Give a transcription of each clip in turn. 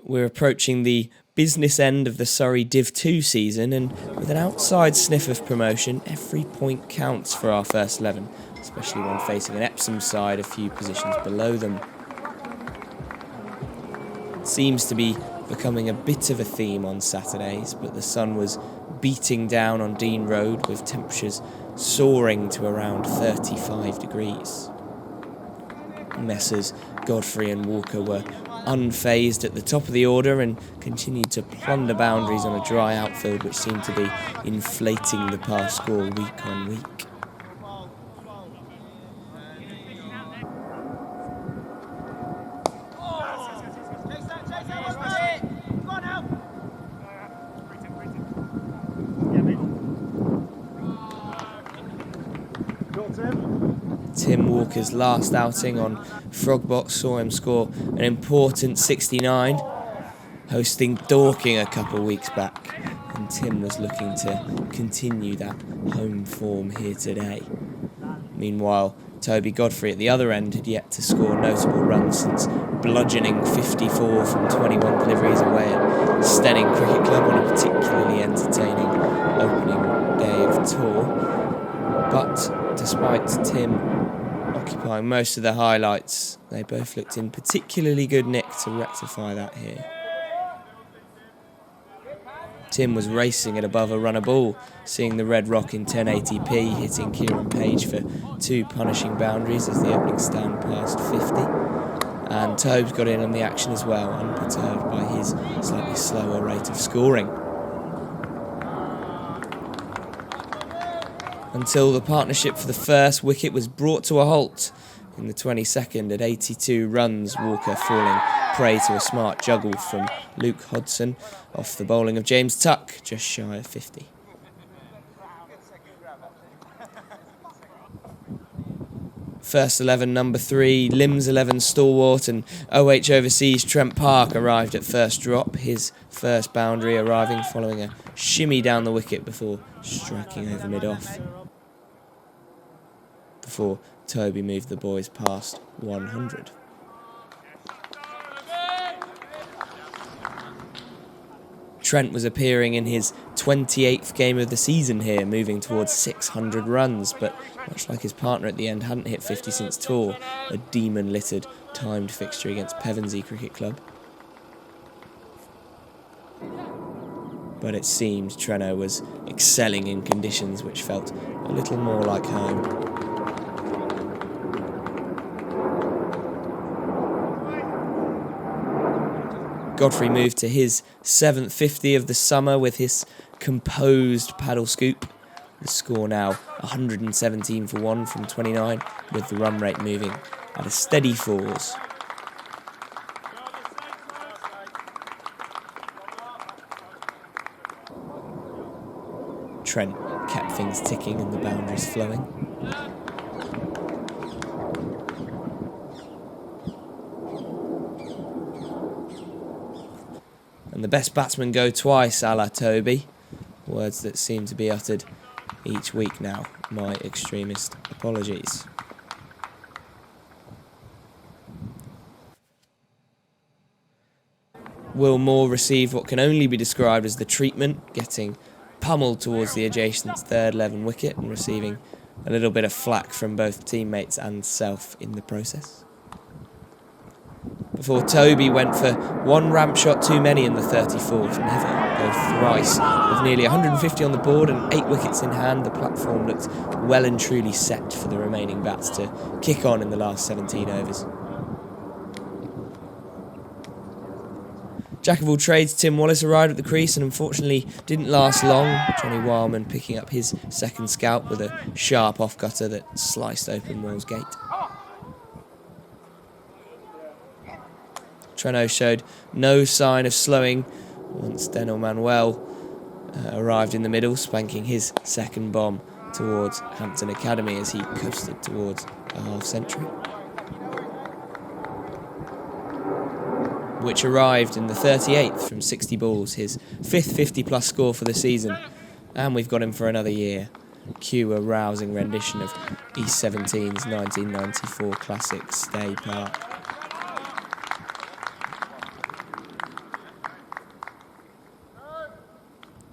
We're approaching the business end of the Surrey Div 2 season, and with an outside sniff of promotion, every point counts for our first 11, especially when facing an Epsom side a few positions below them. It seems to be becoming a bit of a theme on Saturdays, but the sun was beating down on Dean Road with temperatures soaring to around 35 degrees. Messrs Godfrey and Walker were unfazed at the top of the order and continued to plunder boundaries on a dry outfield which seemed to be inflating the pass score week on week. Tim Walker's last outing on Frogbox saw him score an important 69, hosting Dorking a couple weeks back, and Tim was looking to continue that home form here today. Meanwhile, Toby Godfrey at the other end had yet to score notable runs since bludgeoning 54 from 21 deliveries away at Stenning Cricket Club on a particularly entertaining opening day of tour. But despite Tim occupying most of the highlights, they both looked in particularly good nick to rectify that here. Tim was racing at above a runner ball, seeing the red rock in 1080p, hitting Kieran Page for 2 punishing boundaries as the opening stand passed 50. And Tobes got in on the action as well, unperturbed by his slightly slower rate of scoring. Until the partnership for the first wicket was brought to a halt in the 22nd at 82 runs, Walker falling prey to a smart juggle from Luke Hodson off the bowling of James Tuck, just shy of 50. First 11 number 3, Limbs 11 stalwart and OHCC's Trent Park arrived at first drop, his first boundary arriving following a shimmy down the wicket before striking over mid-off. Before Toby moved the boys past 100. Trent was appearing in his 28th game of the season here, moving towards 600 runs, but much like his partner at the end, hadn't hit 50 since tour, a demon-littered timed fixture against Pevensey Cricket Club. But it seemed Treno was excelling in conditions which felt a little more like home. Godfrey moved to his 7th 50 of the summer with his composed paddle scoop. The score now 117 for 1 from 29, with the run rate moving at a steady 4s. Trent kept things ticking and the boundaries flowing. And the best batsmen go twice, a la Toby. Words that seem to be uttered each week now. My extremist apologies. Will Moore received what can only be described as the treatment, getting pummeled towards the adjacent third 11 wicket and receiving a little bit of flack from both teammates and self in the process. Before Toby went for 1 ramp shot too many in the 34th, never go thrice. With nearly 150 on the board and 8 wickets in hand, the platform looked well and truly set for the remaining bats to kick on in the last 17 overs. Jack of all trades, Tim Wallace arrived at the crease and unfortunately didn't last long. Johnny Wildman picking up his second scalp with a sharp off-cutter that sliced open Will's gate. Treno showed no sign of slowing once Denel Manuel arrived in the middle, spanking his second bomb towards Hampton Academy as he coasted towards a half-century, which arrived in the 38th from 60 balls, his 5th 50-plus score for the season, and we've got him for another year. Cue a rousing rendition of East 17's 1994 classic Stay Park.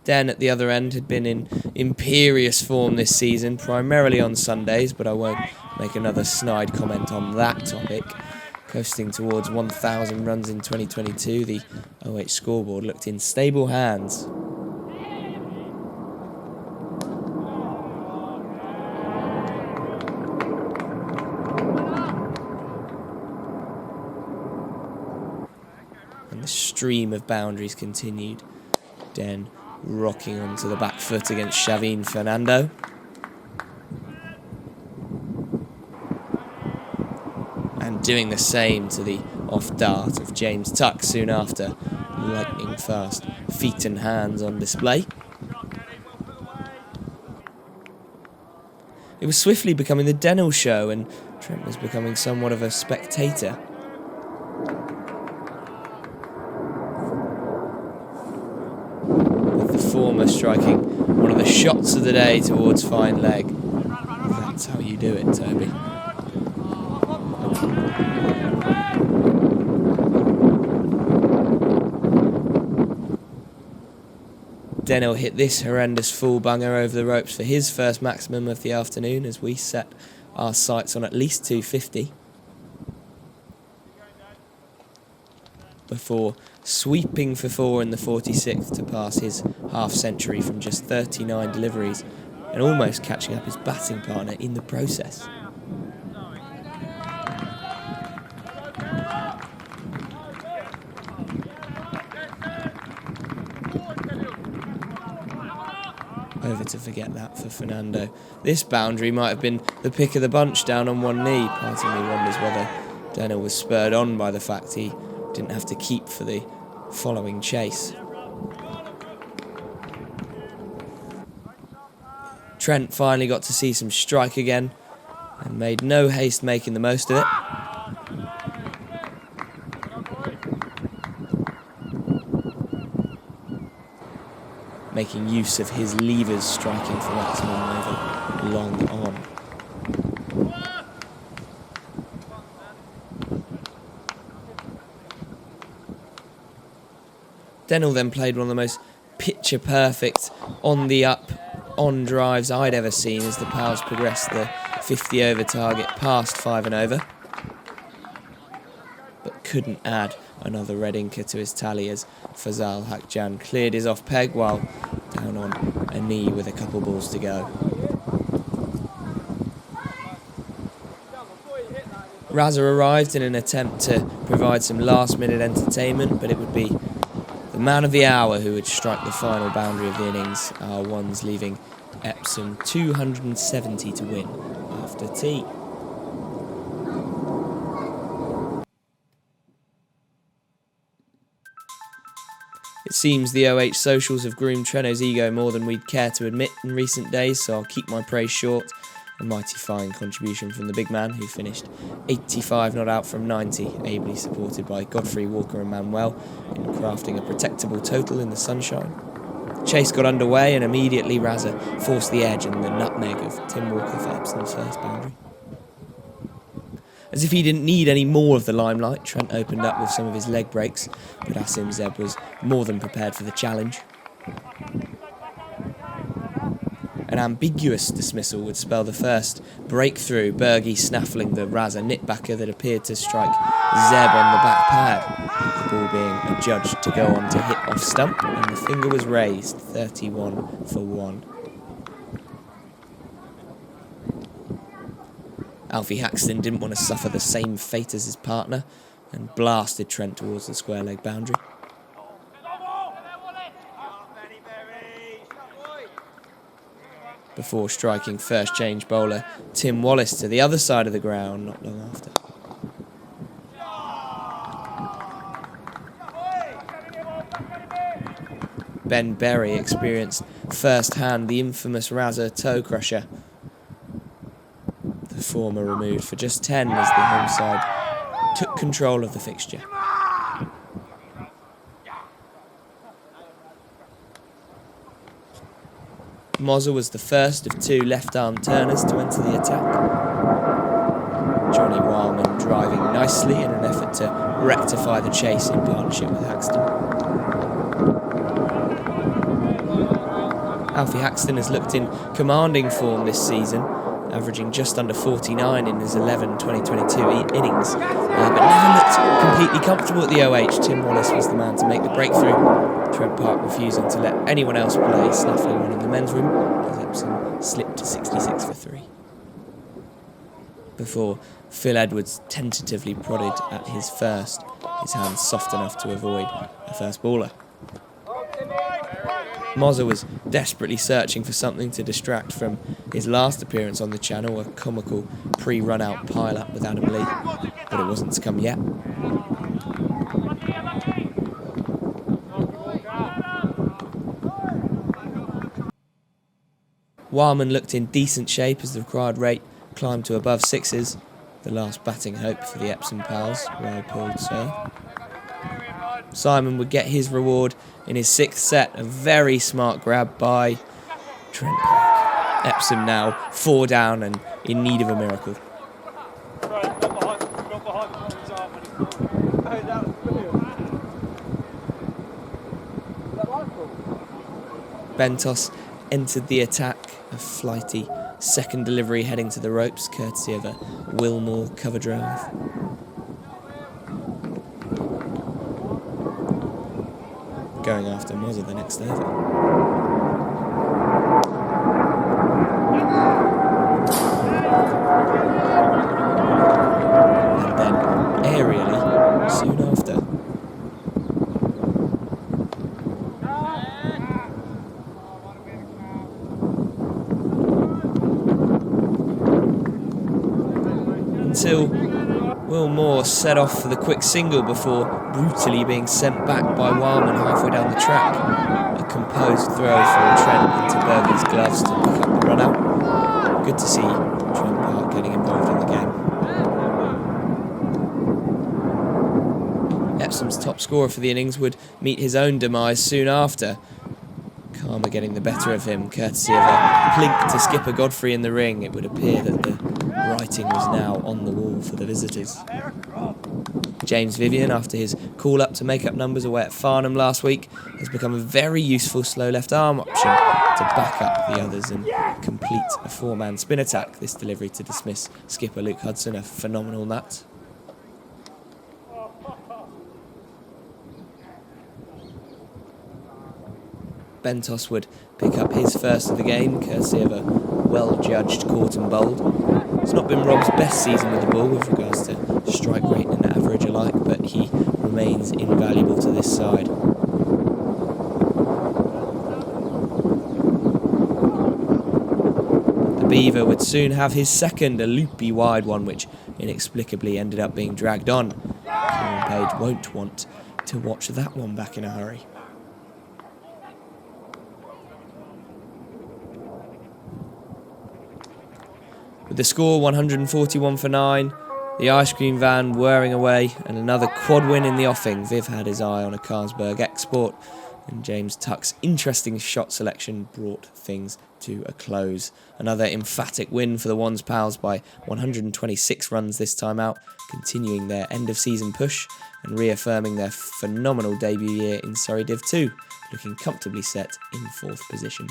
Den at the other end had been in imperious form this season, primarily on Sundays, but I won't make another snide comment on that topic. Coasting towards 1,000 runs in 2022, the OH scoreboard looked in stable hands. And the stream of boundaries continued. Den rocking onto the back foot against Xavier Fernando. And doing the same to the off dart of James Tuck soon after. Lightning fast feet and hands on display. It was swiftly becoming the Dennell show, and Trent was becoming somewhat of a spectator. With the former striking one of the shots of the day towards fine leg. That's how you do it, Toby. Dennell hit this horrendous full bunger over the ropes for his first maximum of the afternoon, as we set our sights on at least 250. Before sweeping for 4 in the 46th to pass his half-century from just 39 deliveries and almost catching up his batting partner in the process. Over to forget that for Fernando. This boundary might have been the pick of the bunch down on one knee. Part of me wonders whether Dennell was spurred on by the fact he didn't have to keep for the following chase. Trent finally got to see some strike again and made no haste making the most of it. Making use of his levers, striking for maximum over long on. Dennell then played one of the most picture-perfect on-the-up, on-drives I'd ever seen as the Pals progressed the 50-over target past 5 and over. But couldn't add another red inker to his tally as Fazal Hakjan cleared his off-peg while down on a knee with a couple balls to go. Raza arrived in an attempt to provide some last-minute entertainment, but it would be the man of the hour who would strike the final boundary of the innings, our ones leaving Epsom 270 to win after tea. It seems the OH socials have groomed Treno's ego more than we'd care to admit in recent days, so I'll keep my praise short. A mighty fine contribution from the big man, who finished 85 not out from 90, ably supported by Godfrey, Walker and Manuel in crafting a protectable total in the sunshine. The chase got underway and immediately Raza forced the edge and the nutmeg of Tim Walker for Epsom's first boundary. As if he didn't need any more of the limelight, Trent opened up with some of his leg breaks, but Asim Zeb was more than prepared for the challenge. An ambiguous dismissal would spell the first breakthrough, Bergie snaffling the Raza nitbacker that appeared to strike Zeb on the back pad, the ball being adjudged to go on to hit off stump, and the finger was raised, 31 for 1. Alfie Haxton didn't want to suffer the same fate as his partner and blasted Trent towards the square leg boundary. Before striking first change bowler Tim Wallace to the other side of the ground not long after. Ben Berry experienced firsthand the infamous Raza toe crusher. The former removed for just 10 as the home side took control of the fixture. Mozza was the first of 2 left-arm turners to enter the attack. Johnny Wildman driving nicely in an effort to rectify the chase in partnership with Haxton. Alfie Haxton has looked in commanding form this season, averaging just under 49 in his 11 2022 innings, but never looked completely comfortable at the OH. Tim Wallace was the man to make the breakthrough, Trent Park refusing to let anyone else play, snuffling one in the men's room as Epsom slipped to 66 for 3. Before Phil Edwards tentatively prodded at his first, his hands soft enough to avoid a first baller. Mozza was desperately searching for something to distract from his last appearance on the channel, a comical pre-run-out pile-up with Adam Lee, but it wasn't to come yet. Warman looked in decent shape as the required rate climbed to above 6s, the last batting hope for the Epsom pals, well pulled so. Simon would get his reward in his 6th set, a very smart grab by Trent Park. Epsom now 4 down and in need of a miracle. Bentos entered the attack, a flighty second delivery heading to the ropes, courtesy of a Wilmore cover drive. Going after Mozza the next over. And then aerially soon after. Until Will Moore set off for the quick single before brutally being sent back by Warman halfway down the track. A composed throw from Trent into Berger's gloves to pick up the run-out. Good to see Trent Park getting involved in the game. Epsom's top scorer for the innings would meet his own demise soon after. Karma getting the better of him, courtesy of a plink to skipper Godfrey in the ring. It would appear that the writing was now on the wall for the visitors. James Vivian, after his call-up to make up numbers away at Farnham last week, has become a very useful slow left arm option to back up the others and complete a 4-man spin attack. This delivery to dismiss skipper Luke Hudson, a phenomenal nut. Bentos would pick up his first of the game, courtesy of a well-judged caught and bowled. It's not been Rob's best season with the ball with regards to strike rate and average alike, but he remains invaluable to this side. The Beaver would soon have his second, a loopy wide one, which inexplicably ended up being dragged on. Kieran Page won't want to watch that one back in a hurry. With the score 141 for 9, the ice cream van whirring away, and another quad win in the offing, Viv had his eye on a Carlsberg export, and James Tuck's interesting shot selection brought things to a close. Another emphatic win for the Wands pals by 126 runs this time out, continuing their end-of-season push and reaffirming their phenomenal debut year in Surrey Div 2, looking comfortably set in 4th position.